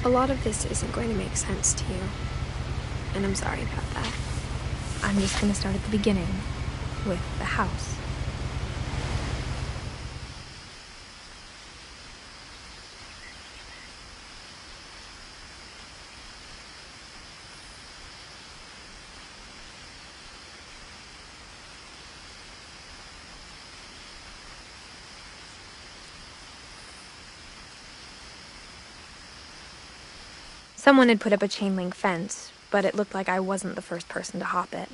A lot of this isn't going to make sense to you, and I'm sorry about that. I'm just going to start at the beginning, with the house. Someone had put up a chain link fence, but it looked like I wasn't the first person to hop it.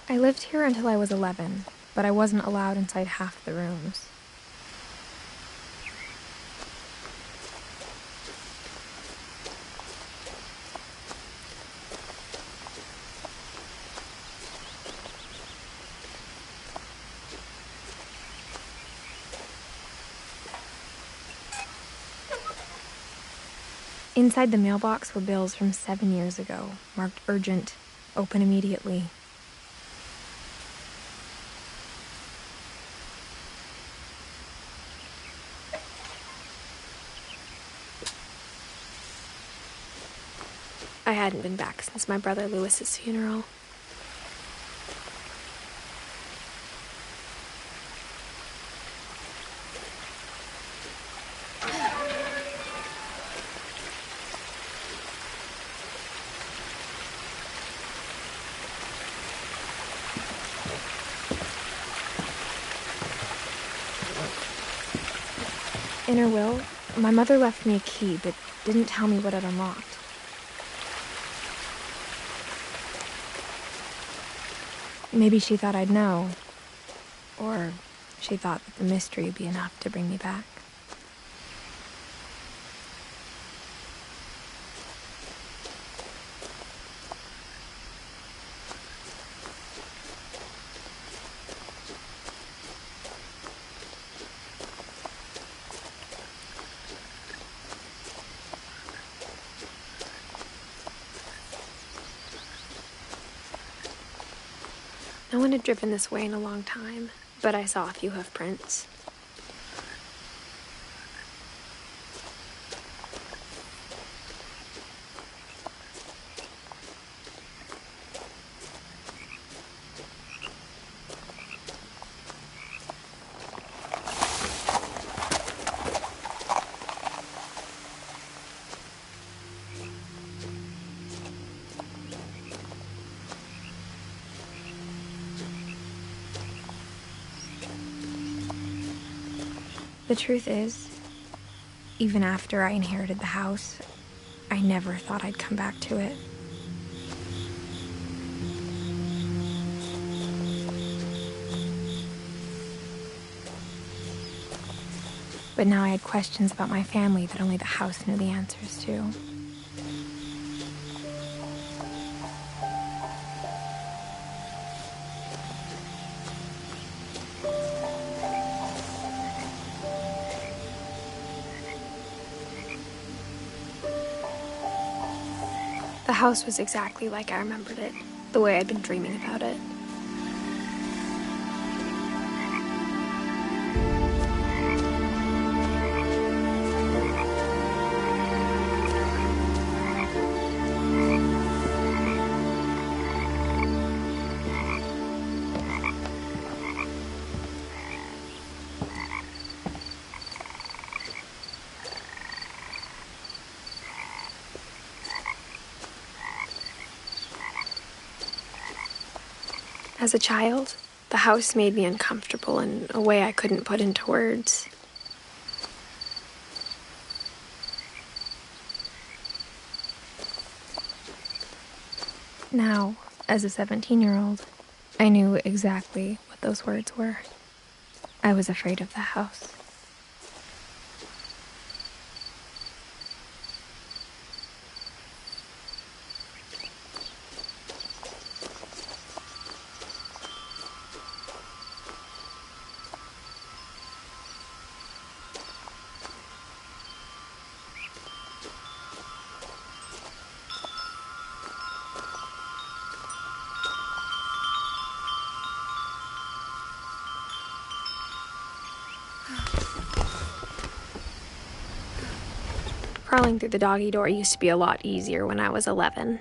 I lived here until I was 11, but I wasn't allowed inside half the rooms. Inside the mailbox were bills from 7 years ago, marked urgent, open immediately. I hadn't been back since my brother Lewis's funeral. In her will, my mother left me a key, but didn't tell me what it unlocked. Maybe she thought I'd know, or she thought that the mystery would be enough to bring me back. No one had driven this way in a long time, but I saw a few hoof prints. The truth is, even after I inherited the house, I never thought I'd come back to it. But now I had questions about my family that only the house knew the answers to. The house was exactly like I remembered it, the way I'd been dreaming about it. As a child, the house made me uncomfortable in a way I couldn't put into words. Now, as a 17-year-old, I knew exactly what those words were. I was afraid of the house. Crawling through the doggy door used to be a lot easier when I was 11.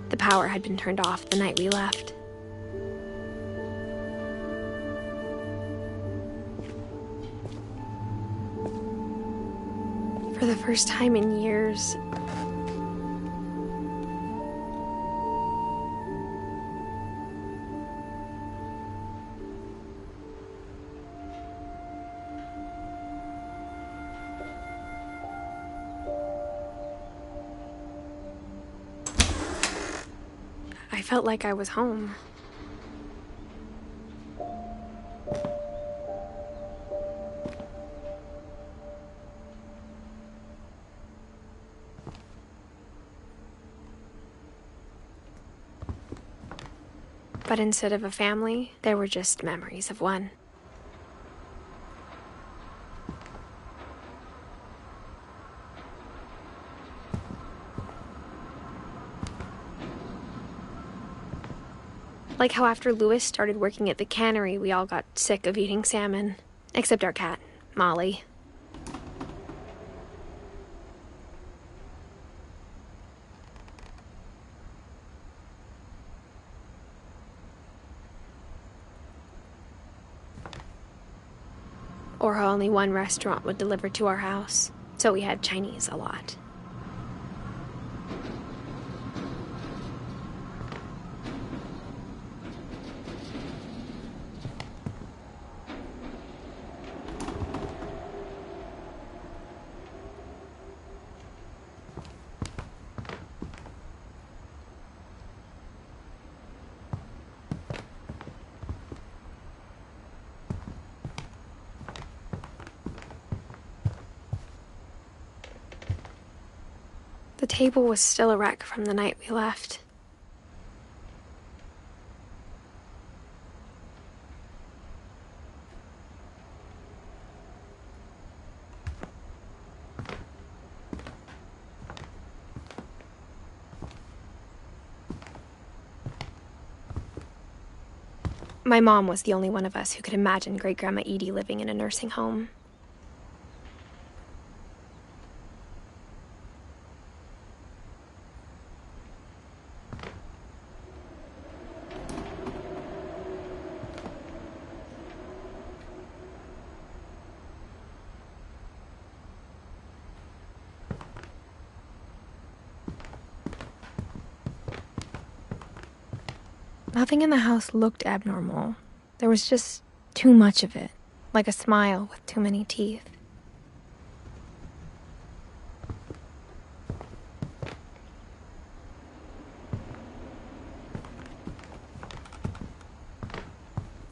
The power had been turned off the night we left. For the first time in years, I felt like I was home. But instead of a family, there were just memories of one. Like how after Louis started working at the cannery, we all got sick of eating salmon. Except our cat, Molly. Or how only one restaurant would deliver to our house, so we had Chinese a lot. The table was still a wreck from the night we left. My mom was the only one of us who could imagine Great-Grandma Edie living in a nursing home. Nothing in the house looked abnormal. There was just too much of it, like a smile with too many teeth.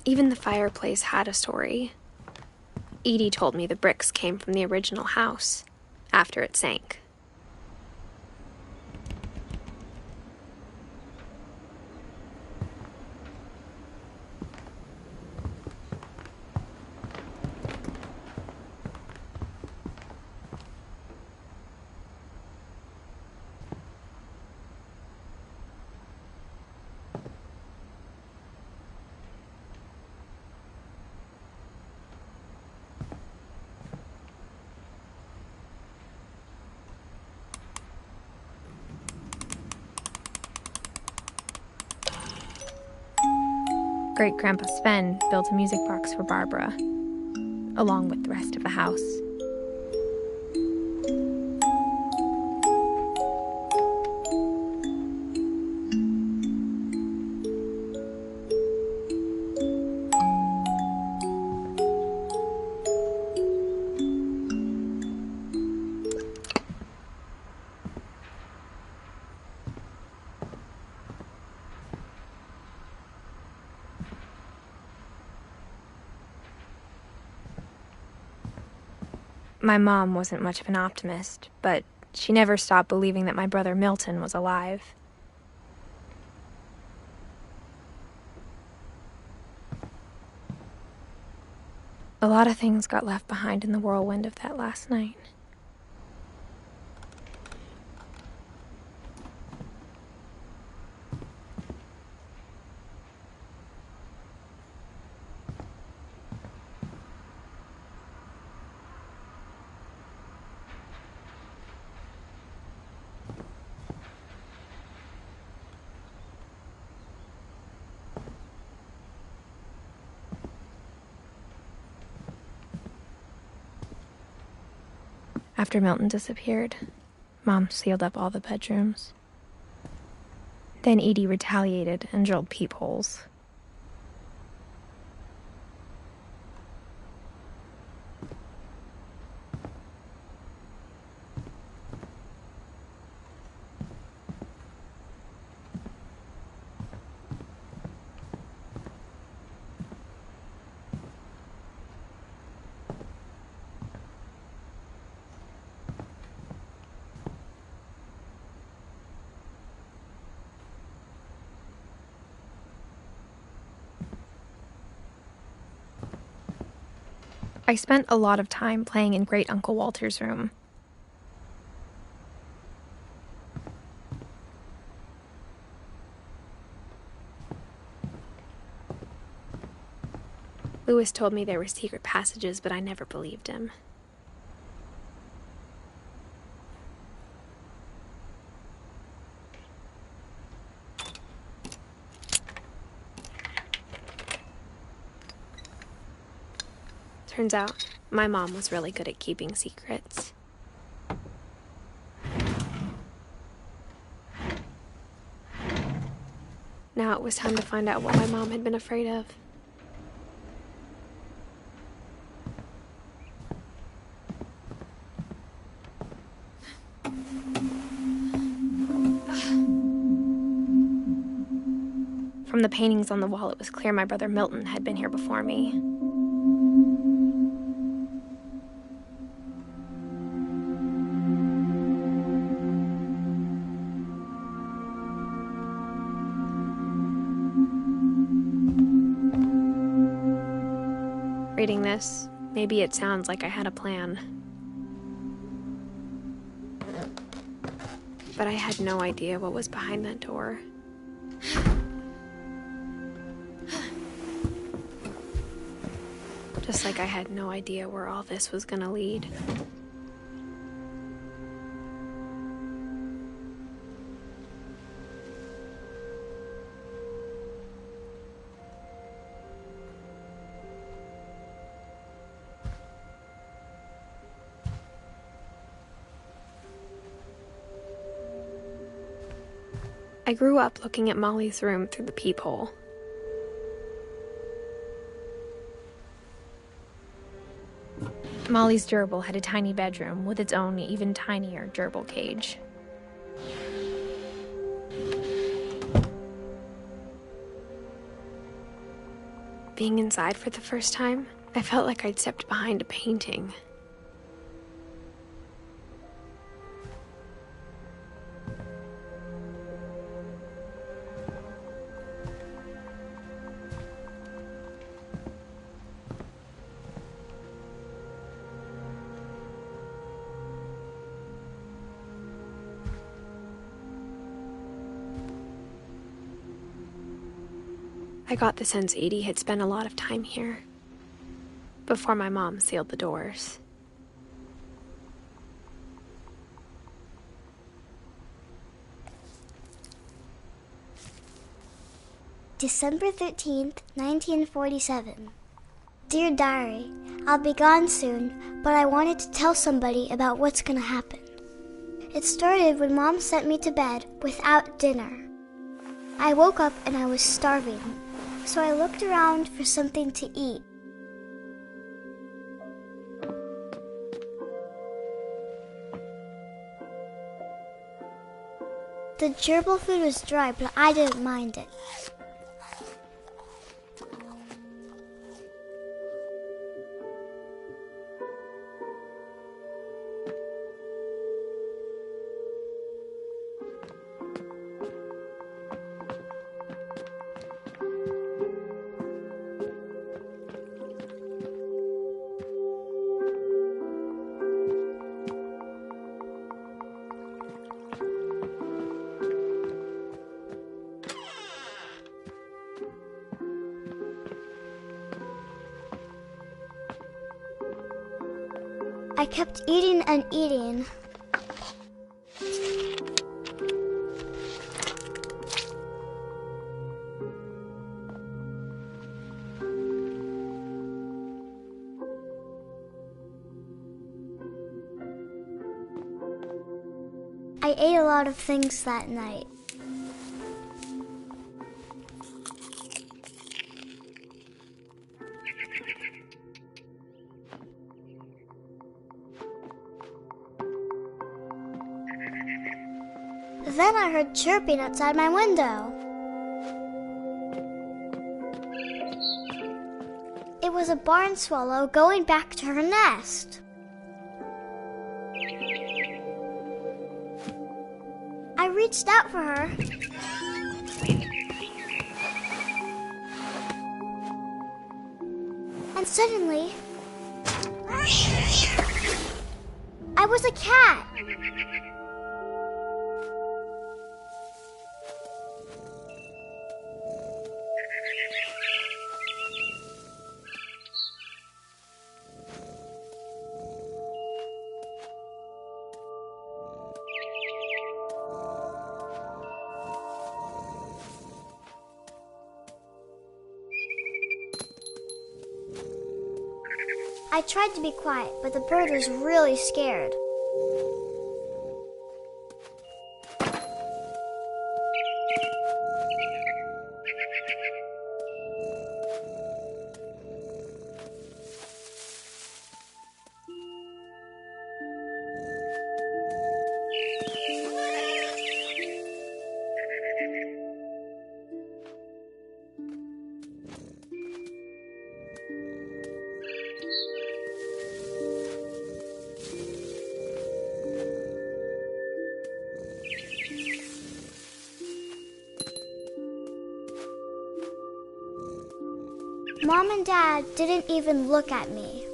Even the fireplace had a story. Edie told me the bricks came from the original house, after it sank. Great-Grandpa Sven built a music box for Barbara, along with the rest of the house. My mom wasn't much of an optimist, but she never stopped believing that my brother Milton was alive. A lot of things got left behind in the whirlwind of that last night. After Milton disappeared, Mom sealed up all the bedrooms. Then Edie retaliated and drilled peepholes. I spent a lot of time playing in Great Uncle Walter's room. Lewis told me there were secret passages, but I never believed him. Turns out, my mom was really good at keeping secrets. Now it was time to find out what my mom had been afraid of. From the paintings on the wall, it was clear my brother Milton had been here before me. Reading this, maybe it sounds like I had a plan. But I had no idea what was behind that door. Just like I had no idea where all this was gonna lead. I grew up looking at Molly's room through the peephole. Molly's gerbil had a tiny bedroom with its own even tinier gerbil cage. Being inside for the first time, I felt like I'd stepped behind a painting. I got the sense Edie had spent a lot of time here, before my mom sealed the doors. December 13th, 1947. Dear Diary, I'll be gone soon, but I wanted to tell somebody about what's gonna happen. It started when Mom sent me to bed without dinner. I woke up and I was starving, so I looked around for something to eat. The gerbil food was dry, but I didn't mind it. I kept eating and eating. I ate a lot of things that night. Then I heard chirping outside my window. It was a barn swallow going back to her nest. I reached out for her. And suddenly, I was a cat. I tried to be quiet, but the bird was really scared. Mom and Dad didn't even look at me.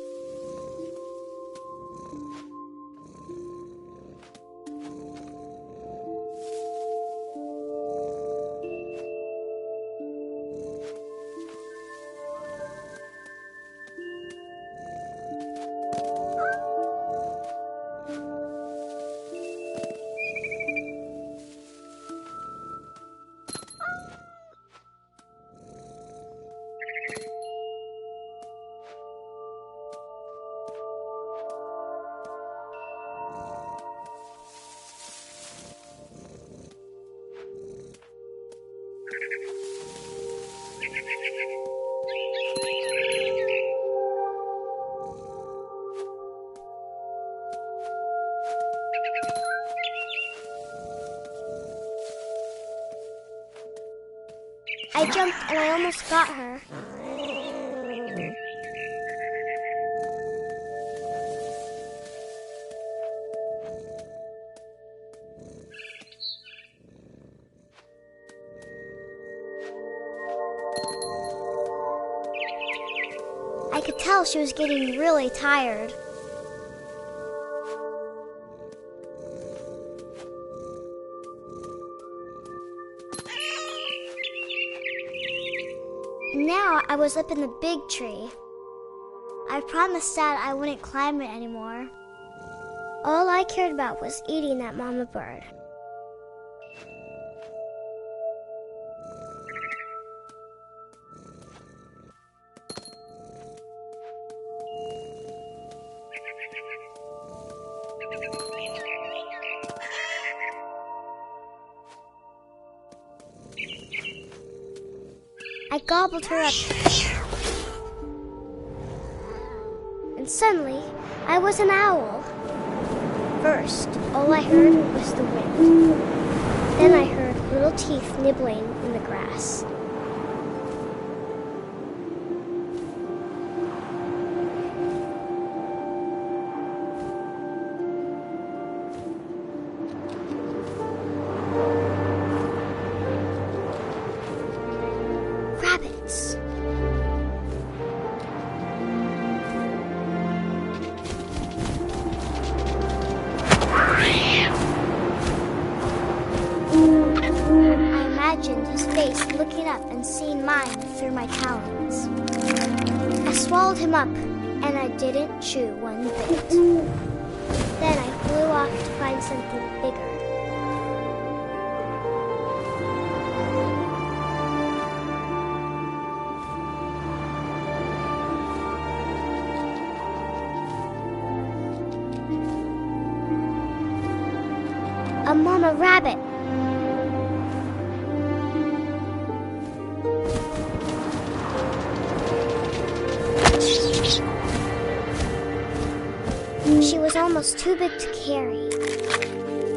I jumped and I almost got her. I could tell she was getting really tired. Now I was up in the big tree. I promised Dad I wouldn't climb it anymore. All I cared about was eating that mama bird. I gobbled her up. And suddenly, I was an owl. First, all I heard was the wind. Then I heard little teeth nibbling in the grass. Rabbits. I imagined his face looking up and seeing mine through my talons. I swallowed him up, and I didn't chew one bit. Then I flew off to find something bigger. A mama rabbit. She was almost too big to carry.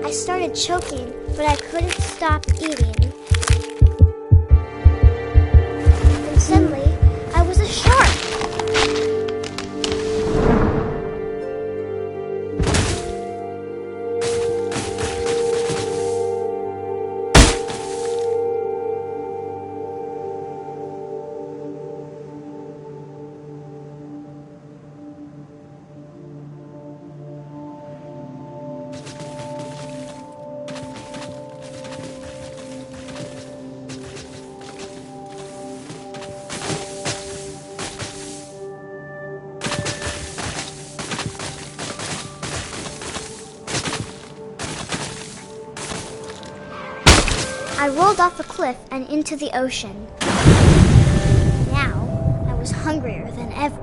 I started choking, but I couldn't stop eating. And suddenly, I was a shark. I rolled off a cliff and into the ocean. Now, I was hungrier than ever.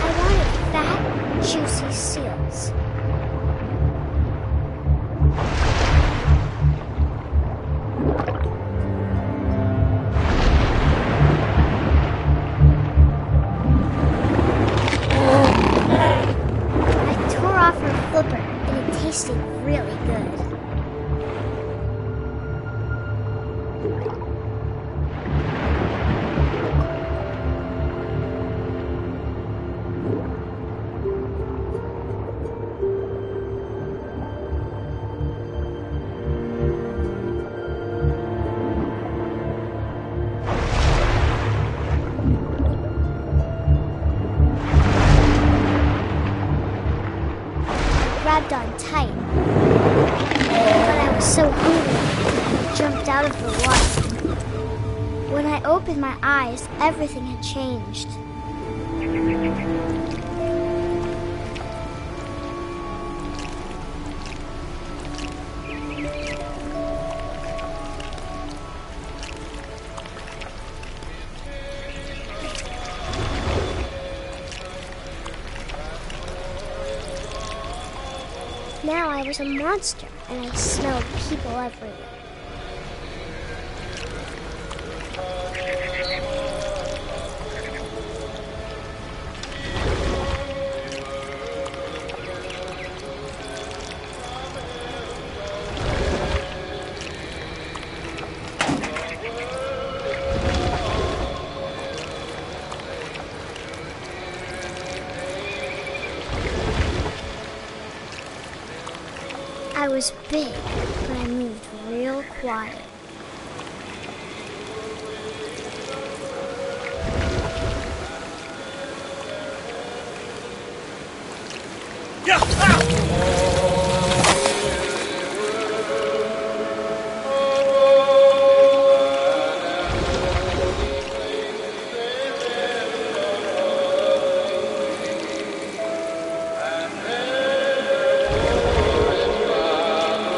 I wanted fat, juicy seals. Flipper, and it tasted really good. Grabbed on tight, but I was so hungry, I jumped out of the water. When I opened my eyes, everything had changed. Now I was a monster, and I smelled people everywhere. I was big, but I moved real quiet.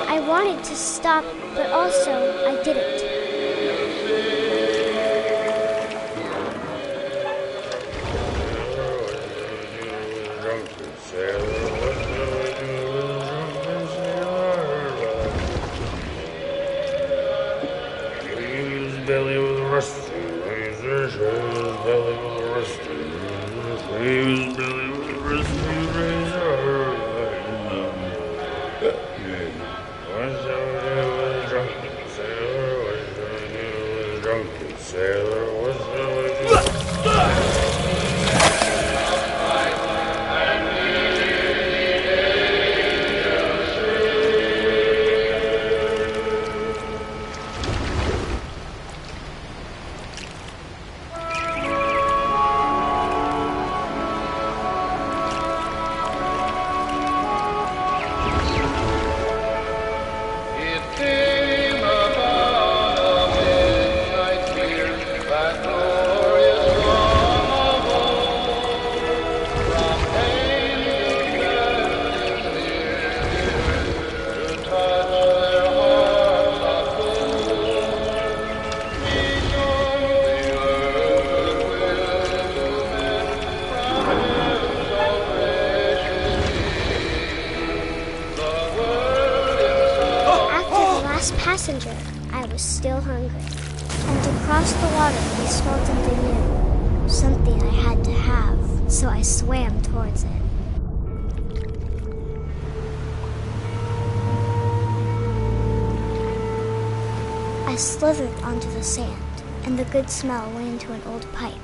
I wanted to stop, but also I didn't. Belly with a rusty razor, his belly with a rusty razor, his belly with a rusty razor. What shall we do with a drunken sailor? What shall we do with a drunken sailor? What shall we do? last passenger, I was still hungry. And to cross the water, we smelled something new. Something I had to have, so I swam towards it. I slithered onto the sand, and the good smell went into an old pipe.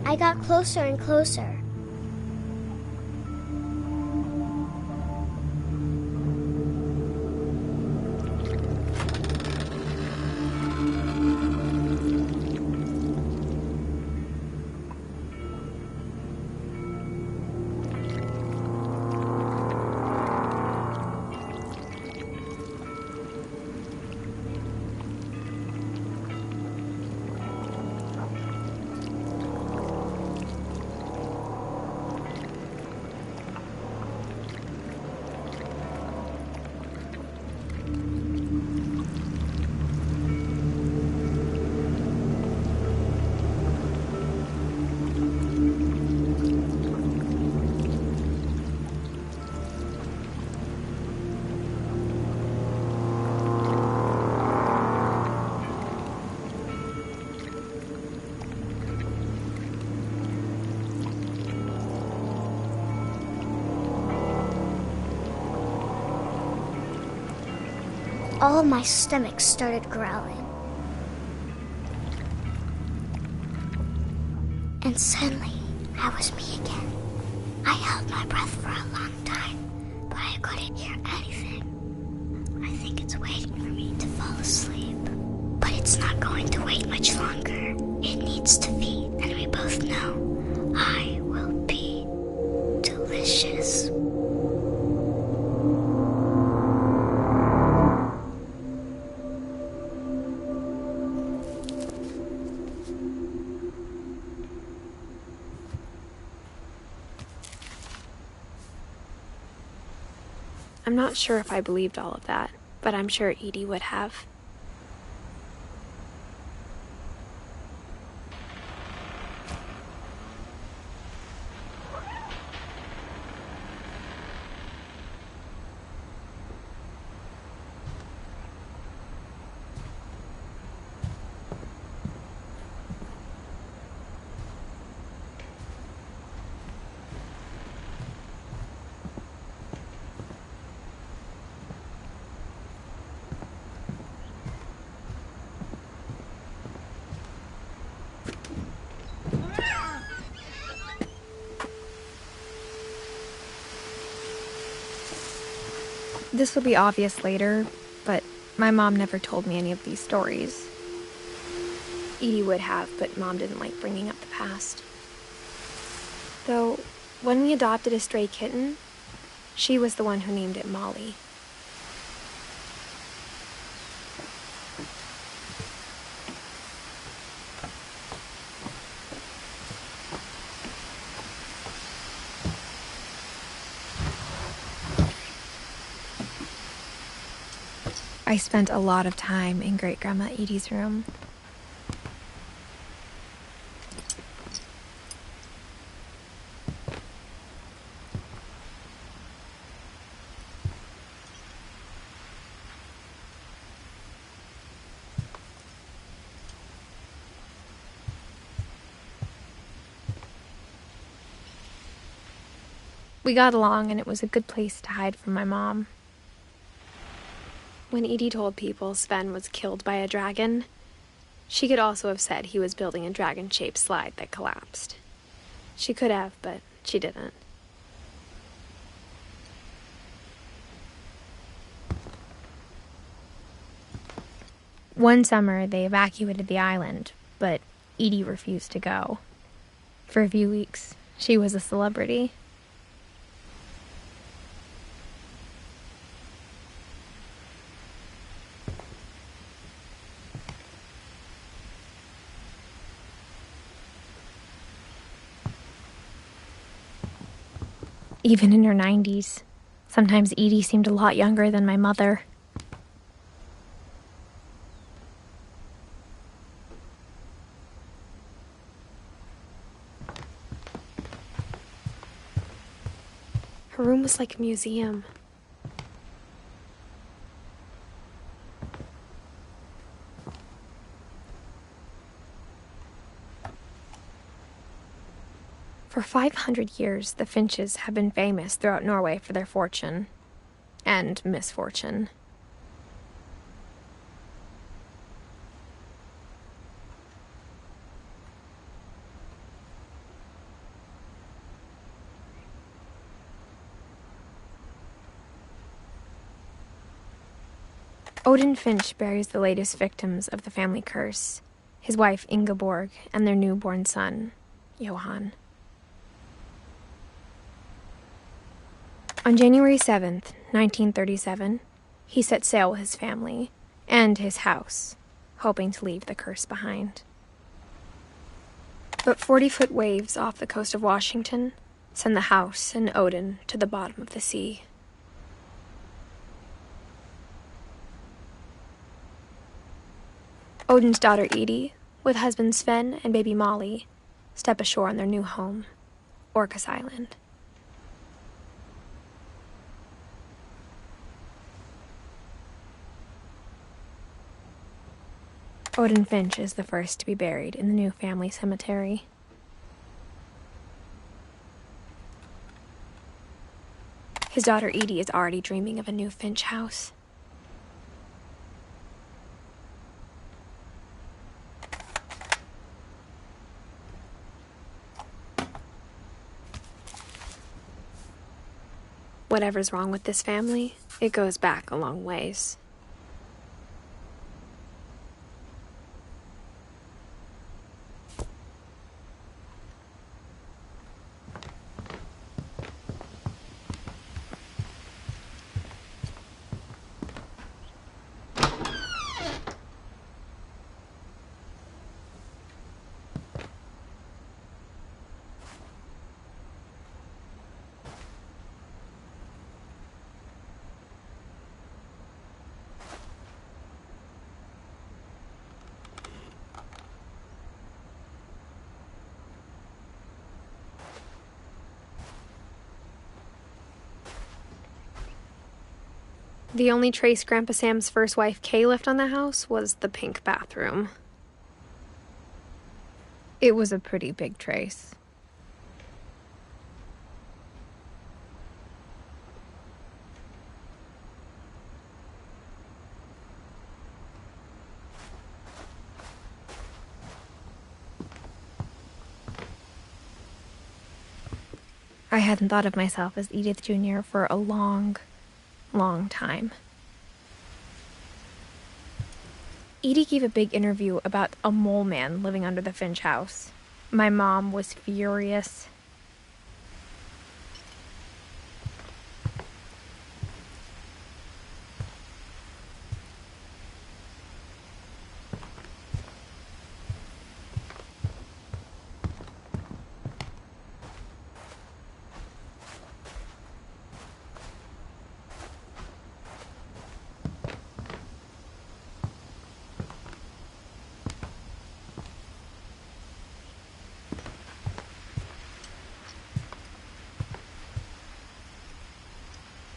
I got closer and closer. All of my stomach started growling. And suddenly, I was me again. I held my breath for a long time, but I couldn't hear anything. I think it's waiting for me to fall asleep. But it's not going to wait much longer. It needs to feed, and we both know I will be delicious. I'm not sure if I believed all of that, but I'm sure Edie would have. This will be obvious later, but my mom never told me any of these stories. Edie would have, but Mom didn't like bringing up the past. Though, when we adopted a stray kitten, she was the one who named it Molly. I spent a lot of time in Great-Grandma Edie's room. We got along, and it was a good place to hide from my mom. When Edie told people Sven was killed by a dragon, she could also have said he was building a dragon-shaped slide that collapsed. She could have, but she didn't. One summer, they evacuated the island, but Edie refused to go. For a few weeks, she was a celebrity. even in her 90s. Sometimes Edie seemed a lot younger than my mother. Her room was like a museum. For 500 years, the Finches have been famous throughout Norway for their fortune and misfortune. Odin Finch buries the latest victims of the family curse, his wife Ingeborg and their newborn son, Johan. On January 7th, 1937, he set sail with his family and his house, hoping to leave the curse behind. But 40-foot waves off the coast of Washington send the house and Odin to the bottom of the sea. Odin's daughter Edie, with husband Sven and baby Molly, step ashore on their new home, Orcas Island. Odin Finch is the first to be buried in the new family cemetery. His daughter Edie is already dreaming of a new Finch house. Whatever's wrong with this family, it goes back a long ways. The only trace Grandpa Sam's first wife Kay left on the house was the pink bathroom. It was a pretty big trace. I hadn't thought of myself as Edith Jr. for a long time. Edie gave a big interview about a mole man living under the Finch house. My mom was furious.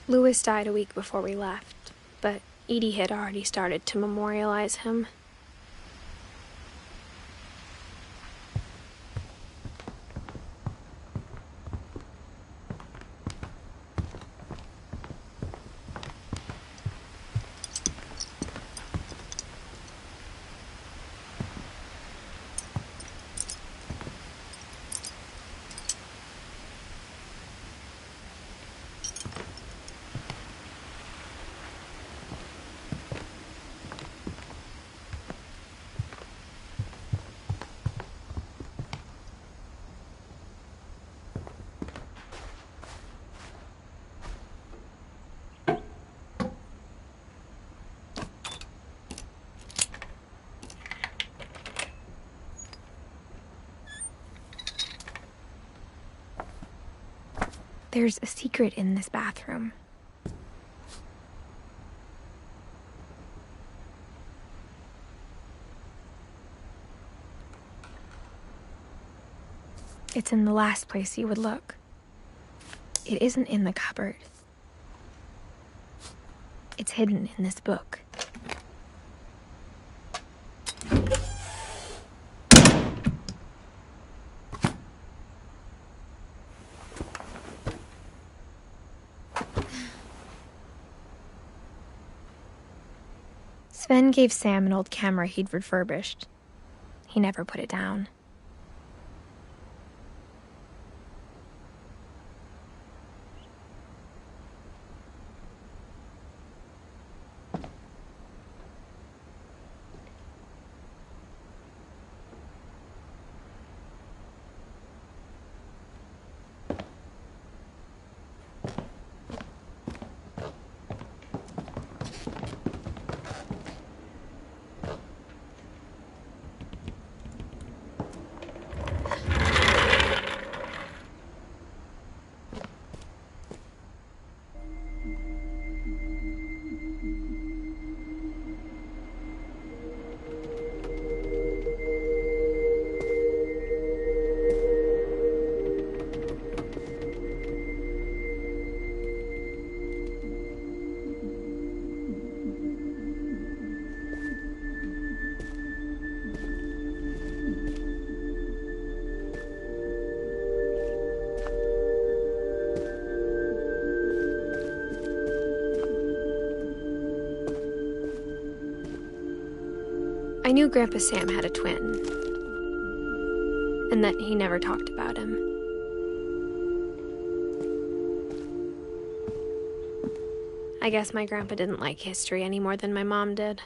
Louis died a week before we left, but Edie had already started to memorialize him. There's a secret in this bathroom. It's in the last place you would look. It isn't in the cupboard. It's hidden in this book. Sven gave Sam an old camera he'd refurbished. He never put it down. I knew Grandpa Sam had a twin, and that he never talked about him. I guess my grandpa didn't like history any more than my mom did.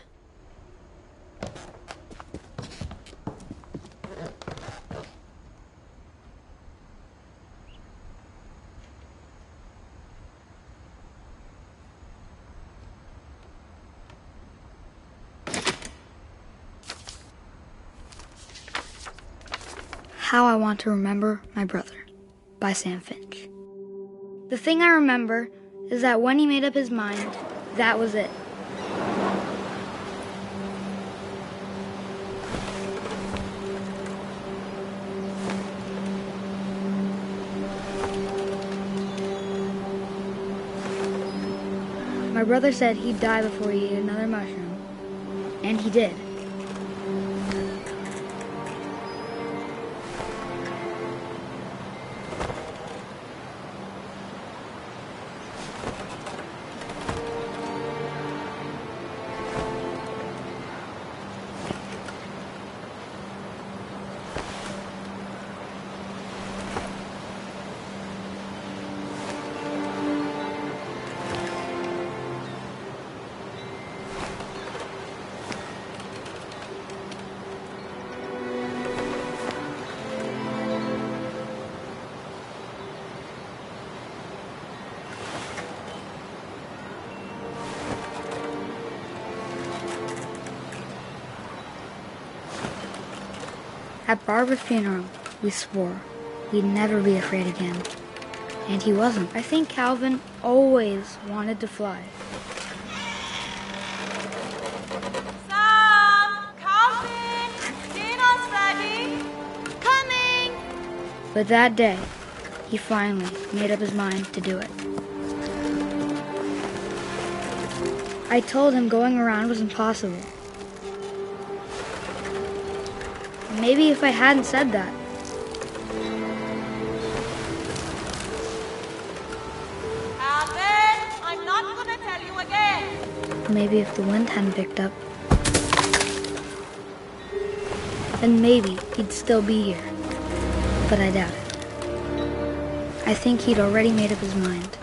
How I Want to Remember My Brother by Sam Finch. The thing I remember is that when he made up his mind, that was it. My brother said he'd die before he ate another mushroom, and he did. At Barbara's funeral, we swore we'd never be afraid again. And he wasn't. I think Calvin always wanted to fly. Sam! Calvin! Dinner's ready! Coming! But that day, he finally made up his mind to do it. I told him going around was impossible. Maybe if I hadn't said that. Calvin, I'm not gonna tell you again. Maybe if the wind hadn't picked up. Then maybe he'd still be here. But I doubt it. I think he'd already made up his mind.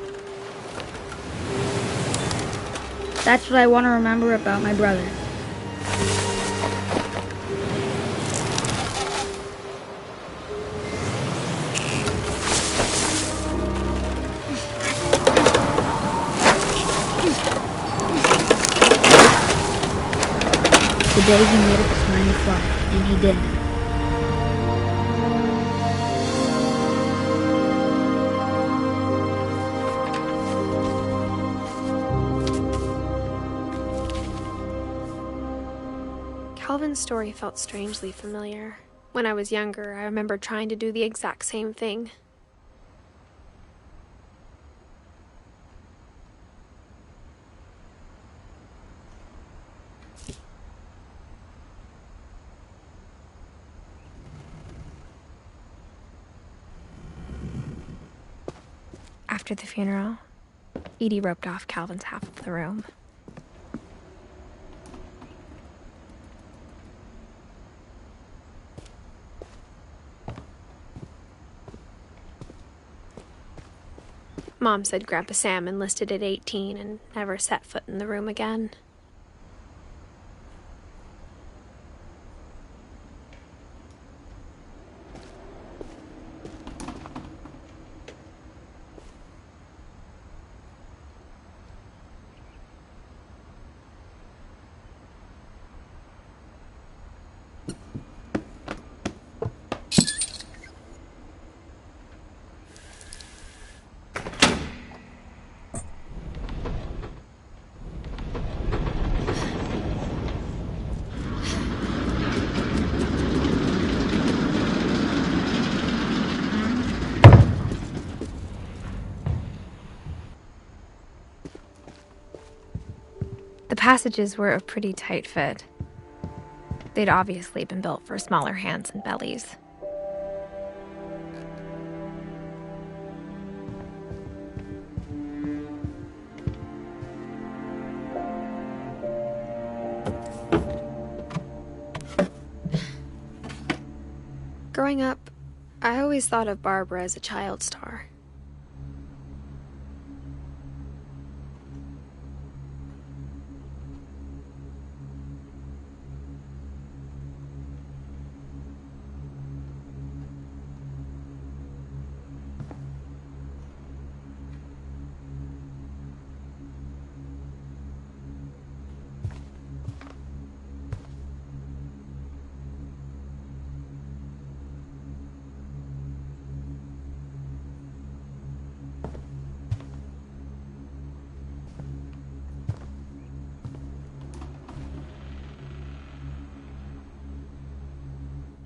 That's what I want to remember about my brother. The day he made up his mind to fly, and he did. one story felt strangely familiar. When I was younger, I remember trying to do the exact same thing. After the funeral, Edie roped off Calvin's half of the room. Mom said Grandpa Sam enlisted at 18 and never set foot in the room again. The passages were a pretty tight fit. They'd obviously been built for smaller hands and bellies. Growing up, I always thought of Barbara as a child star.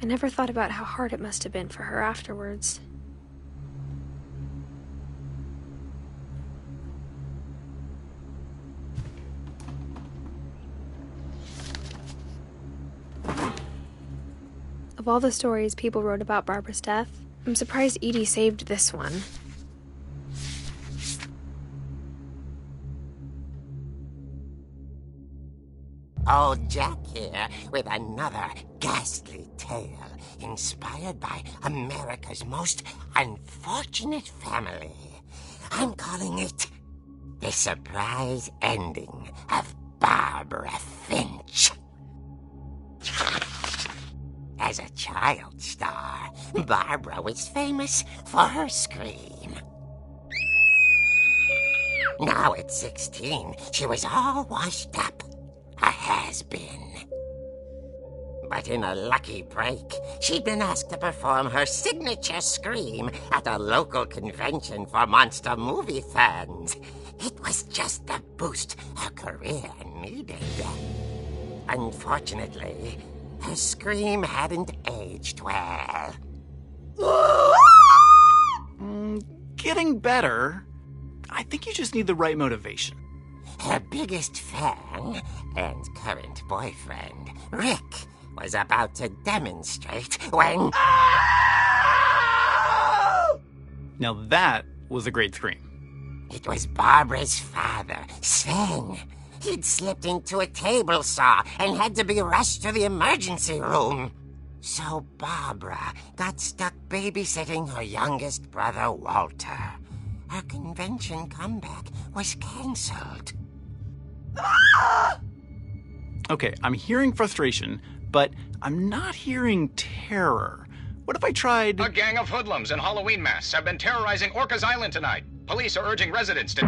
I never thought about how hard it must have been for her afterwards. Of all the stories people wrote about Barbara's death, I'm surprised Edie saved this one. Old Jack here with another ghastly tale inspired by America's most unfortunate family. I'm calling it The Surprise Ending of Barbara Finch. As a child star, Barbara was famous for her scream. Now at 16, she was all washed up. A has-been. But in a lucky break, she'd been asked to perform her signature scream at a local convention for monster movie fans. It was just the boost her career needed. Unfortunately, her scream hadn't aged well. Getting better. I think you just need the right motivation. Her biggest fan and current boyfriend, Rick, was about to demonstrate when... Now that was a great scream. It was Barbara's father, Sven. He'd slipped into a table saw and had to be rushed to the emergency room. So Barbara got stuck babysitting her youngest brother, Walter. Her convention comeback was cancelled. Okay, I'm hearing frustration, but I'm not hearing terror. What if I tried... A gang of hoodlums in Halloween masks have been terrorizing Orcas Island tonight. Police are urging residents to...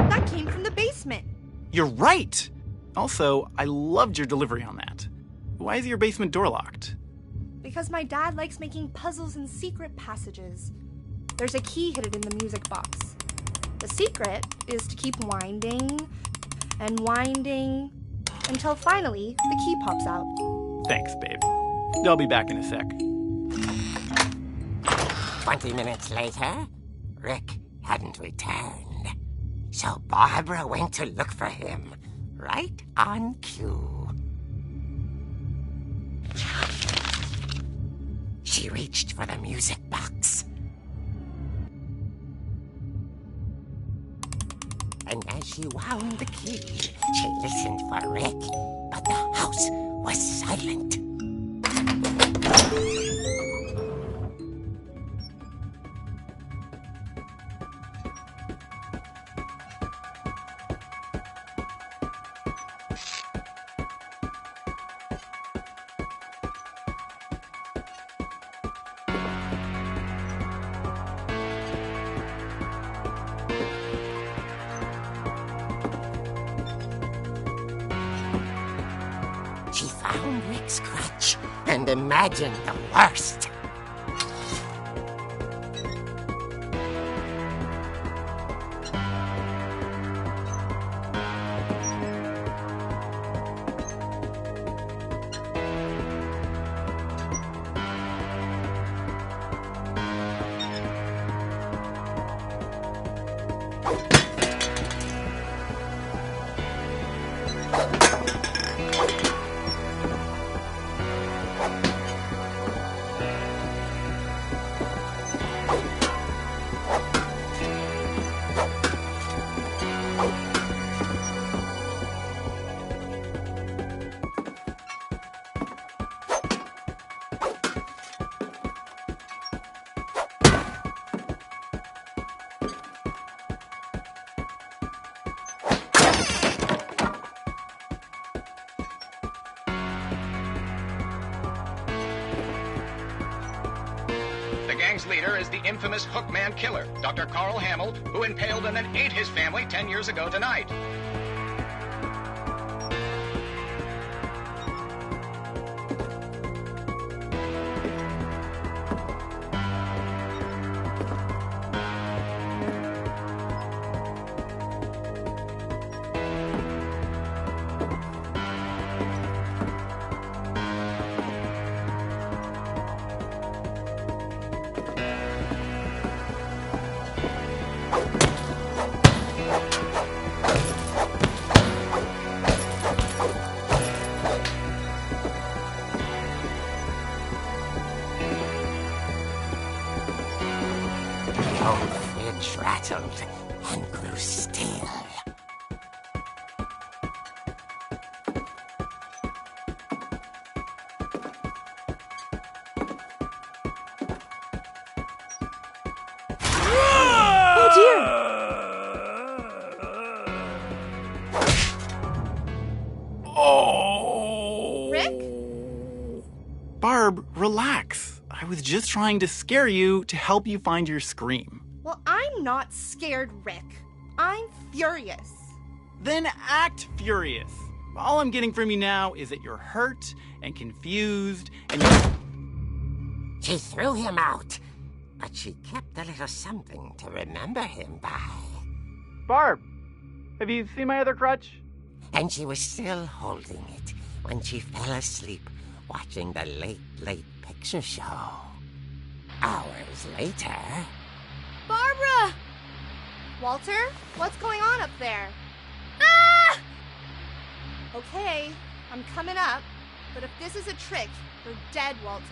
That came from the basement. You're right! Also, I loved your delivery on that. Why is your basement door locked? Because my dad likes making puzzles and secret passages. There's a key hidden in the music box. The secret is to keep winding and winding until finally the key pops out. Thanks, babe. I'll be back in a sec. 20 minutes later, Rick hadn't returned. So Barbara went to look for him, right on cue. She reached for the music box. And as she wound the key, she listened for Rick, but the house was silent. She found Rick's crutch and imagined the worst. The gang's leader is the infamous Hookman killer, Dr. Carl Hamill, who impaled and then ate his family 10 years ago tonight. The old fridge rattled and grew still. Oh dear! Oh! Rick? Barb, relax. I was just trying to scare you to help you find your scream. Well, I'm not scared, Rick. I'm furious. Then act furious. All I'm getting from you now is that you're hurt and confused and She threw him out, but she kept a little something to remember him by. Barb, have you seen my other crutch? And she was still holding it when she fell asleep watching the late picture show. Hours later... Barbara! Walter, what's going on up there? Ah! Okay, I'm coming up, but if this is a trick, you're dead, Walter.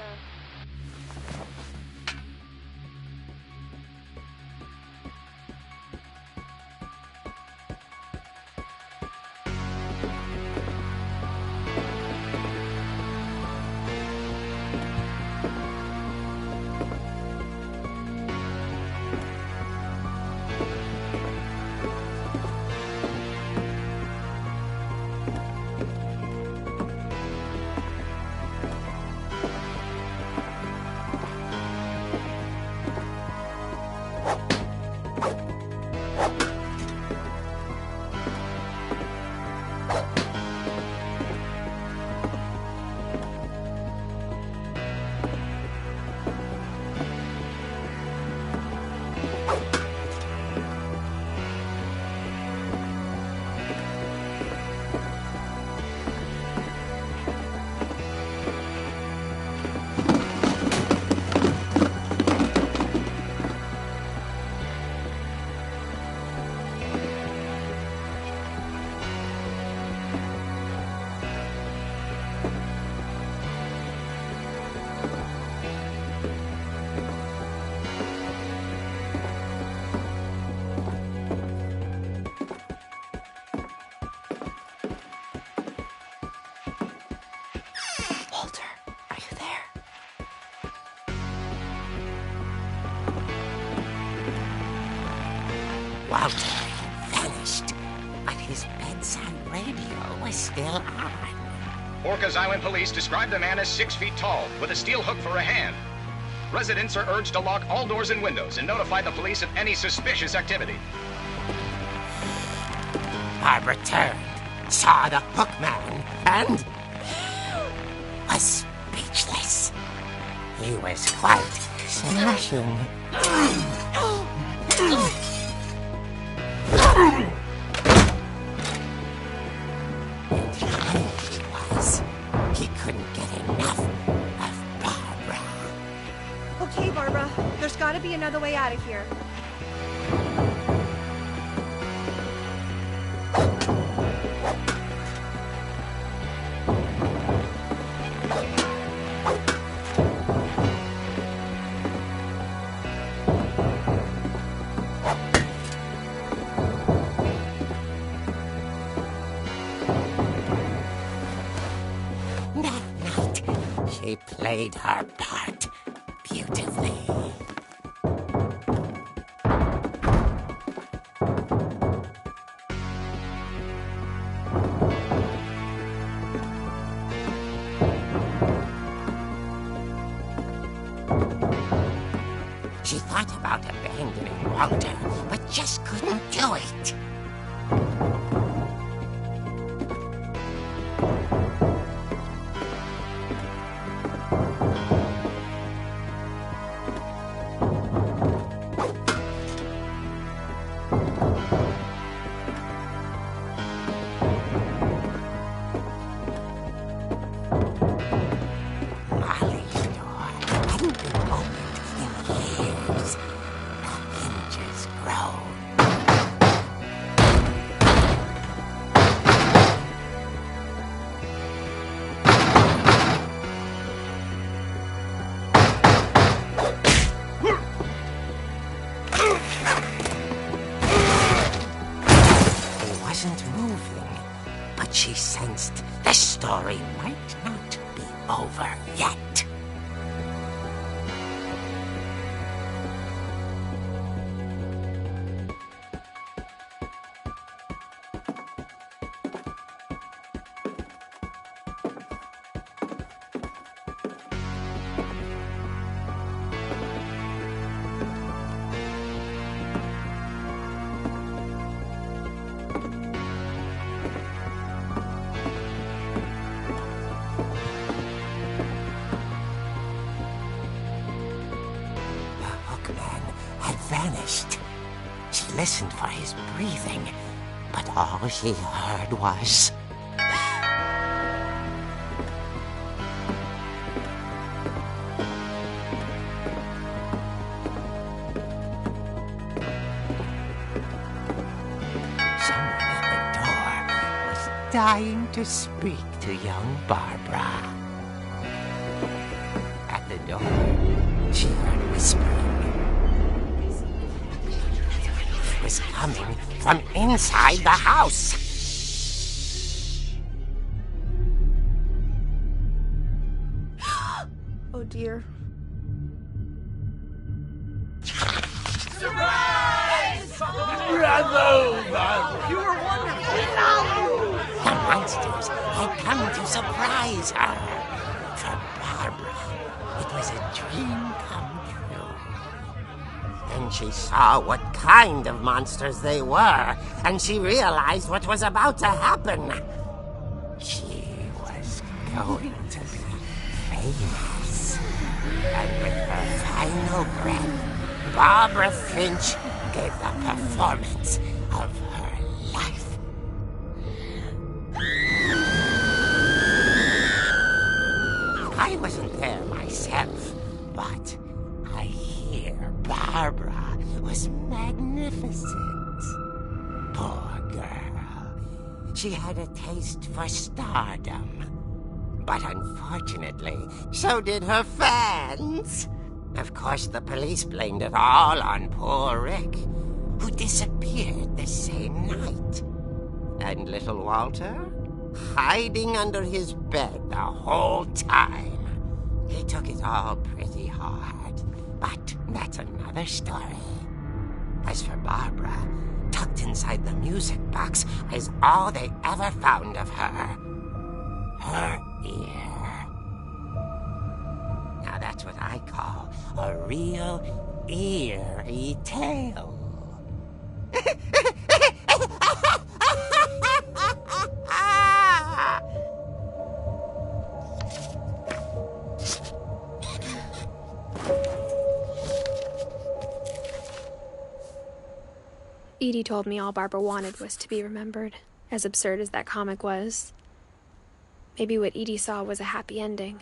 Walter had vanished, but his bedside radio was still on. Orcas Island police described the man as 6 feet tall, with a steel hook for a hand. Residents are urged to lock all doors and windows and notify the police of any suspicious activity. Barbara turned, saw the hook man, and was speechless. He was quite smashing. And he was. He couldn't get enough of Barbara. Okay, Barbara. There's gotta be another way out of here. She played her part beautifully. She thought about abandoning Walter, but just couldn't do it. She sensed the story might not be over yet. Vanished. She listened for his breathing, but all she heard was... Someone at the door was dying to speak to young Barbara. At the door, she heard whispering. Was coming from inside the house. Oh dear. Surprise! Bravo, Barbara! You were wonderful. The monsters had come to surprise her. For Barbara, it was a dream come true. Then she saw what kind of monsters they were, and she realized what was about to happen. She was going to be famous. And with her final breath, Barbara Finch gave the performance of her life. I wasn't there myself, but I hear Barbara was magnificent. Poor girl. She had a taste for stardom. But unfortunately, so did her fans. Of course, the police blamed it all on poor Rick, who disappeared the same night. And little Walter, hiding under his bed the whole time. He took it all pretty hard, but that's another story. As for Barbara, locked inside the music box is all they ever found of her. Her ear. Now that's what I call a real eerie tale. Edie told me all Barbara wanted was to be remembered, as absurd as that comic was. Maybe what Edie saw was a happy ending.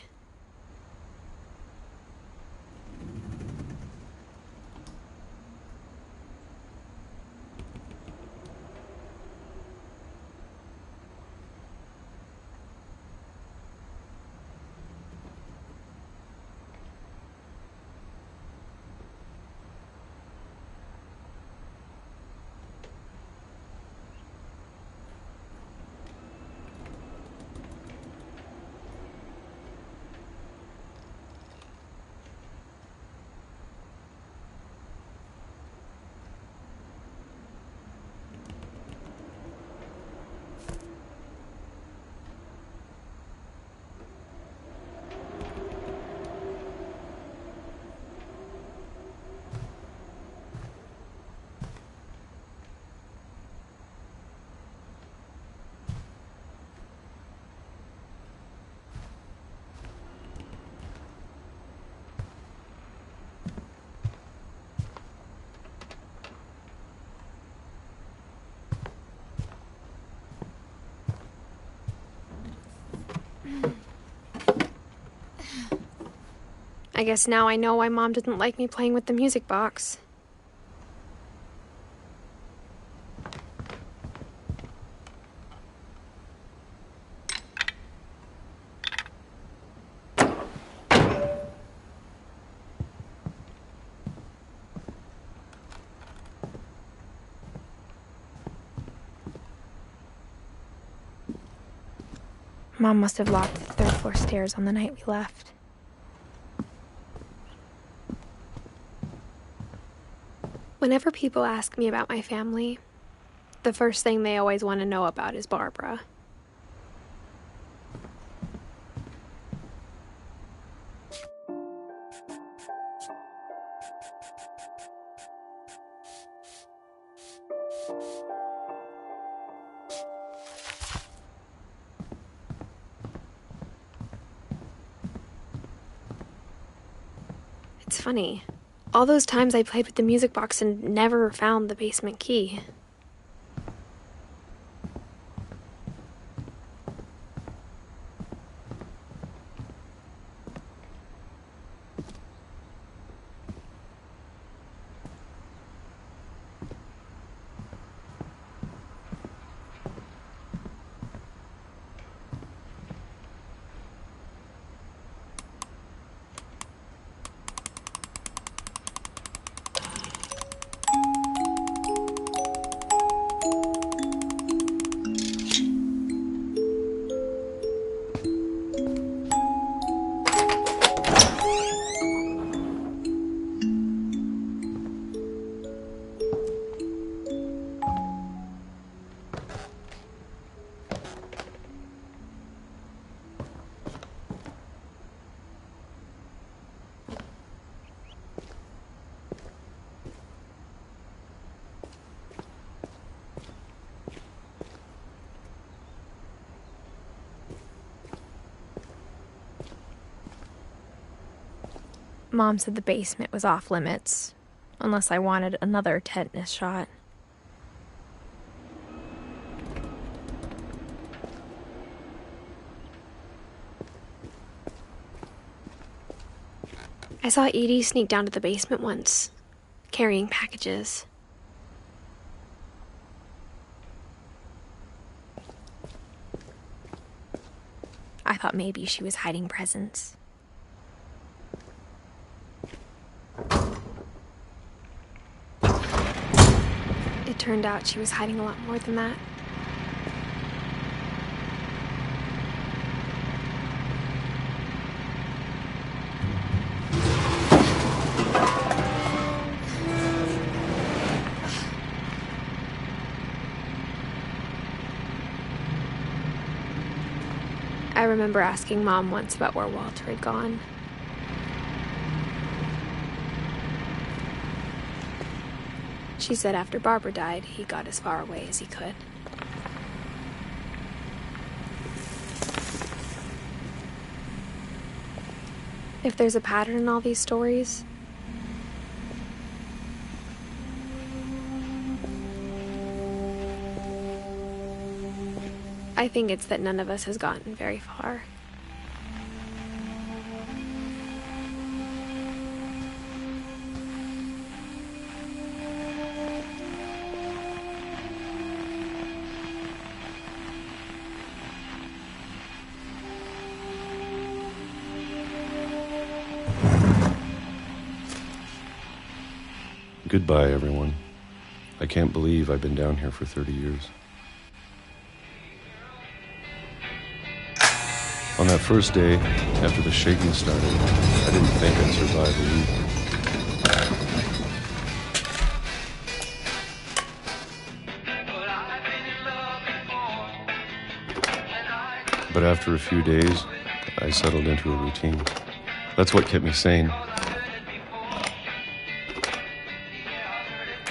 I guess now I know why Mom didn't like me playing with the music box. Mom must have locked the third floor stairs on the night we left. Whenever people ask me about my family, the first thing they always want to know about is Barbara. It's funny. All those times I played with the music box and never found the basement key. Mom said the basement was off limits, unless I wanted another tetanus shot. I saw Edie sneak down to the basement once, carrying packages. I thought maybe she was hiding presents. It turned out she was hiding a lot more than that. remember asking Mom once about where Walter had gone. She said after Barbara died, he got as far away as he could. If there's a pattern in all these stories, I think it's that none of us has gotten very far. Goodbye, everyone. I can't believe I've been down here for 30 years. On that first day, after the shaking started, I didn't think I'd survive a week. But after a few days, I settled into a routine. That's what kept me sane.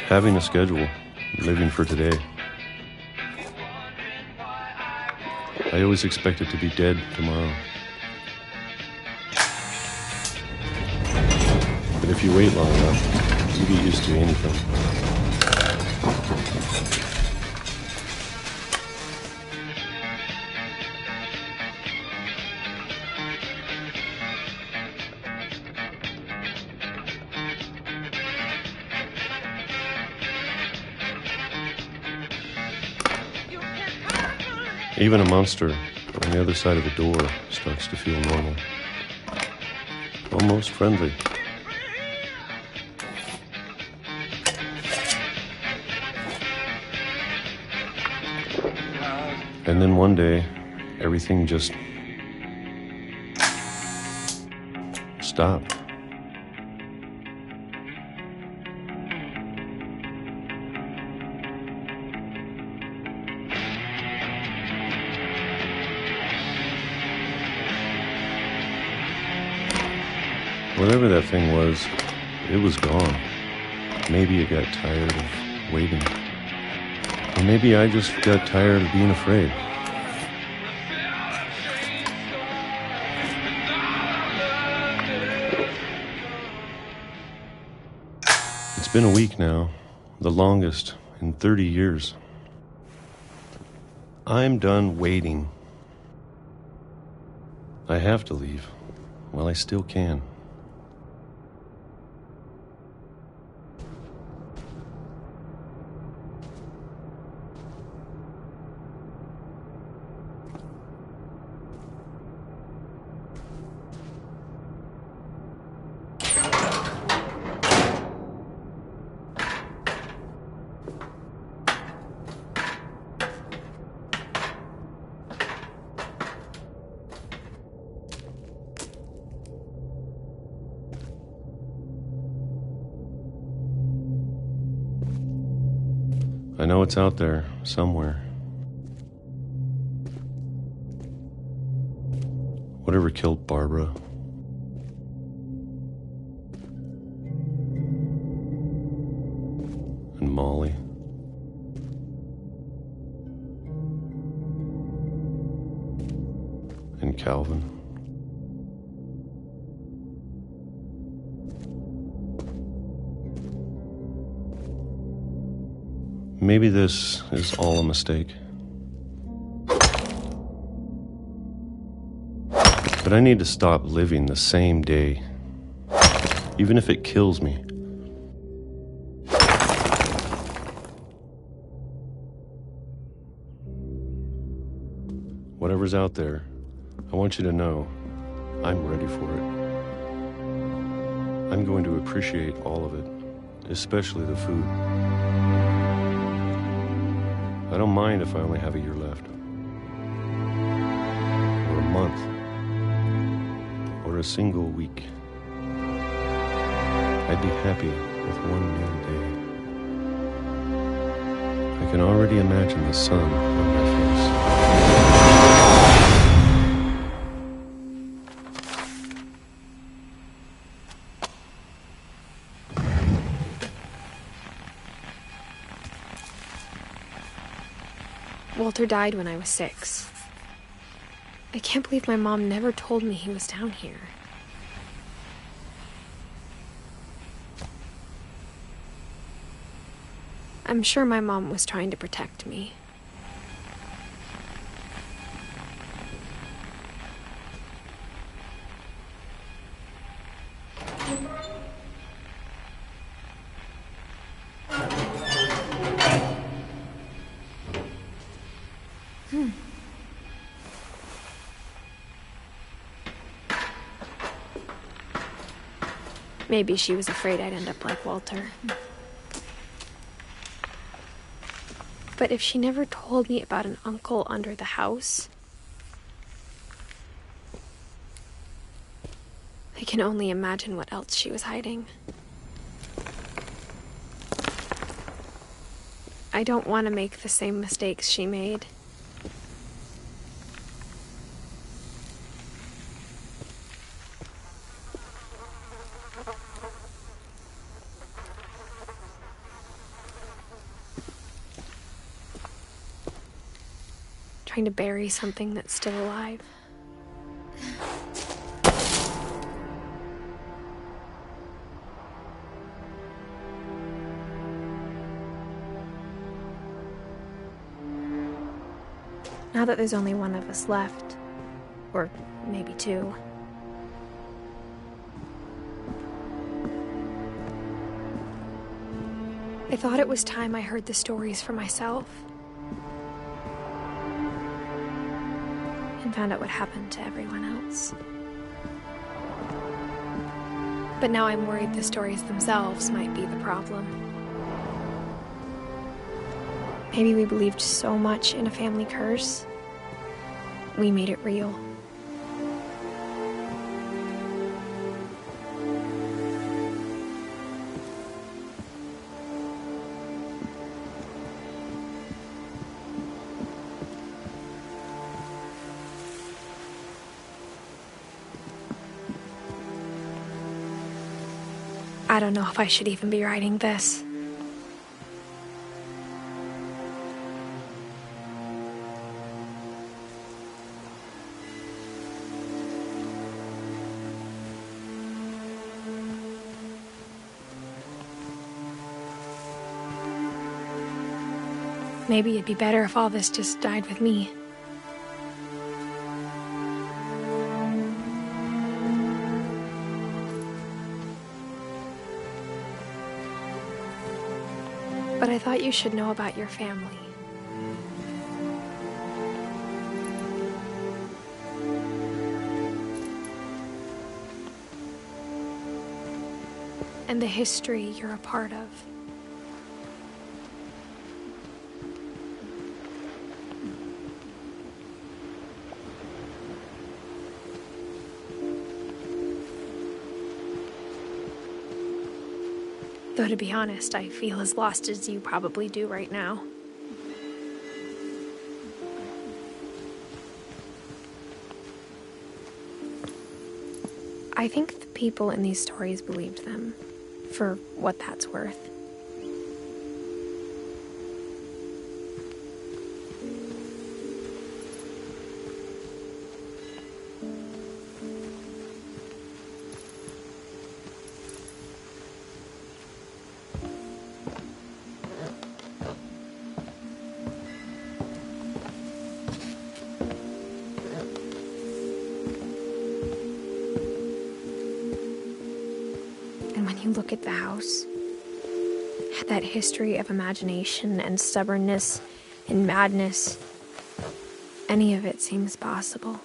Having a schedule, living for today. I always expected to be dead tomorrow. But if you wait long enough, you get used to anything. Even a monster on the other side of the door starts to feel normal. Almost friendly. And then one day, everything just stopped. Whatever that thing was, it was gone. Maybe it got tired of waiting. Or maybe I just got tired of being afraid. It's been a week now, the longest in 30 years. I'm done waiting. I have to leave while I still can. I know it's out there, somewhere. Whatever killed Barbara. And Molly. And Calvin. Maybe this is all a mistake. But I need to stop living the same day, even if it kills me. Whatever's out there, I want you to know I'm ready for it. I'm going to appreciate all of it, especially the food. I don't mind if I only have a year left, or a month, or a single week. I'd be happy with one new day. I can already imagine the sun on my face. Walter died when I was 6. I can't believe my mom never told me he was down here. I'm sure my mom was trying to protect me. Maybe she was afraid I'd end up like Walter. But if she never told me about an uncle under the house, I can only imagine what else she was hiding. I don't want to make the same mistakes she made. Trying to bury something that's still alive. Now that there's only one of us left, or maybe 2, I thought it was time I heard the stories for myself. And found out what happened to everyone else. But now I'm worried the stories themselves might be the problem. Maybe we believed so much in a family curse, we made it real. I don't know if I should even be writing this. Maybe it'd be better if all this just died with me. But I thought you should know about your family. And the history you're a part of. Though to be honest, I feel as lost as you probably do right now. I think the people in these stories believed them, for what that's worth. You look at the house, that history of imagination and stubbornness and madness, any of it seems possible.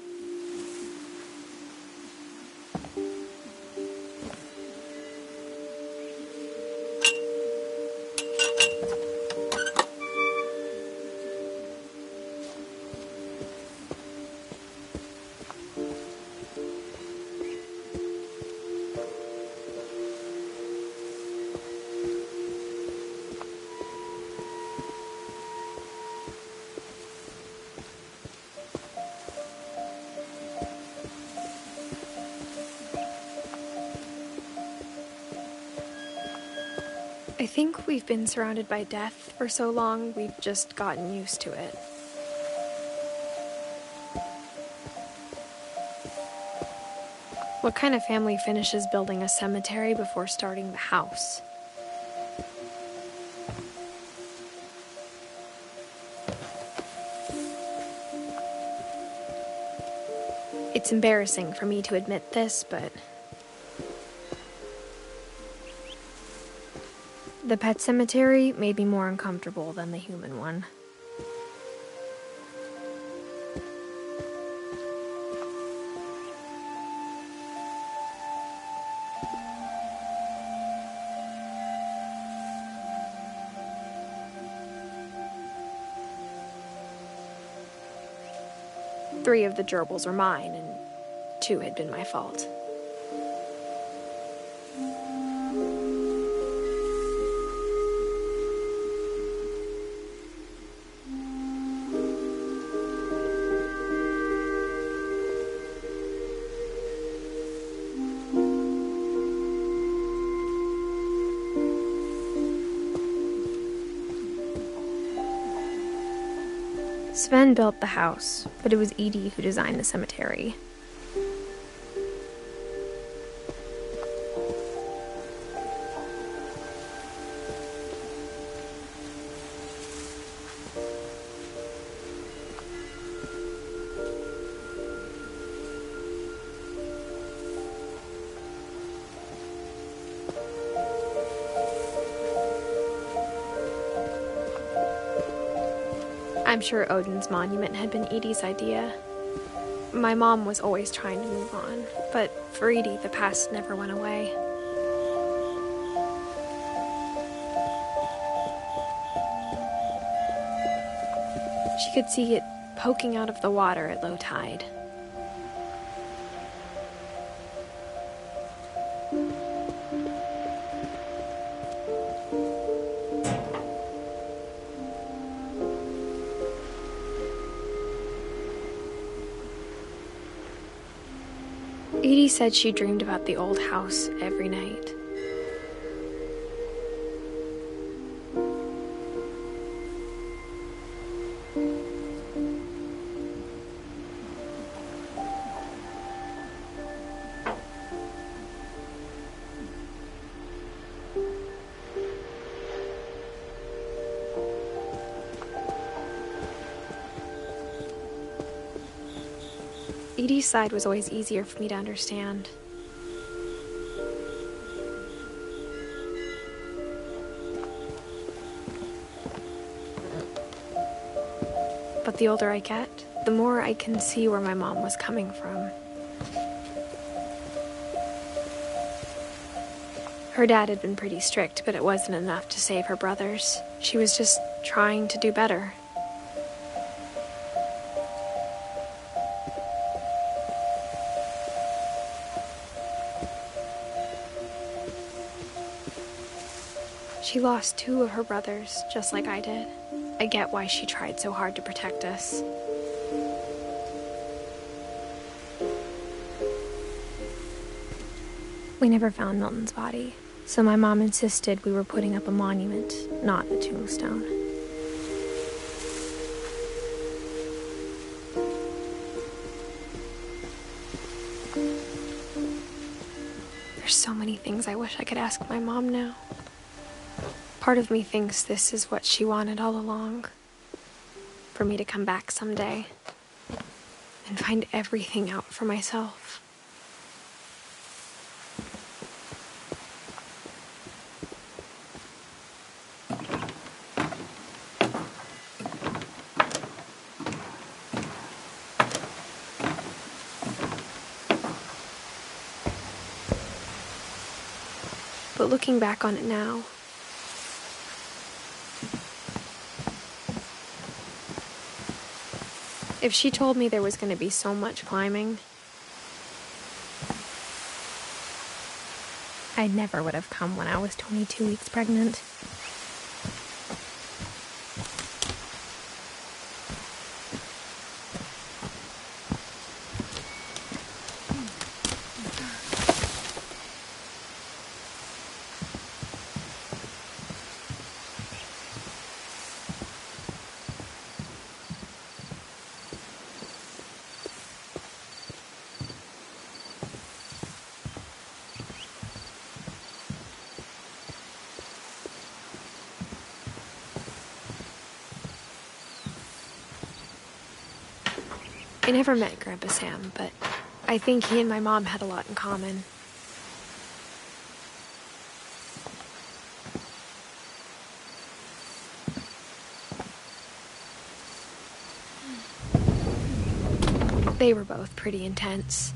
I think we've been surrounded by death for so long, we've just gotten used to it. What kind of family finishes building a cemetery before starting the house? It's embarrassing for me to admit this, but the pet cemetery made me more uncomfortable than the human one. Three of the gerbils were mine, and 2 had been my fault. Sven built the house, but it was Edie who designed the cemetery. I'm sure Odin's monument had been Edie's idea. My mom was always trying to move on, but for Edie, the past never went away. She could see it poking out of the water at low tide. Edie said she dreamed about the old house every night. Edie's side was always easier for me to understand. But the older I get, the more I can see where my mom was coming from. Her dad had been pretty strict, but it wasn't enough to save her brothers. She was just trying to do better. She lost 2 of her brothers, just like I did. I get why she tried so hard to protect us. We never found Milton's body, so my mom insisted we were putting up a monument, not a tombstone. There's so many things I wish I could ask my mom now. Part of me thinks this is what she wanted all along. For me to come back someday and find everything out for myself. But looking back on it now, if she told me there was going to be so much climbing, I never would have come when I was 22 weeks pregnant. I never met Grandpa Sam, but I think he and my mom had a lot in common. They were both pretty intense.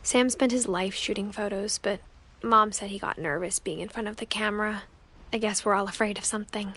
Sam spent his life shooting photos, but Mom said he got nervous being in front of the camera. I guess we're all afraid of something.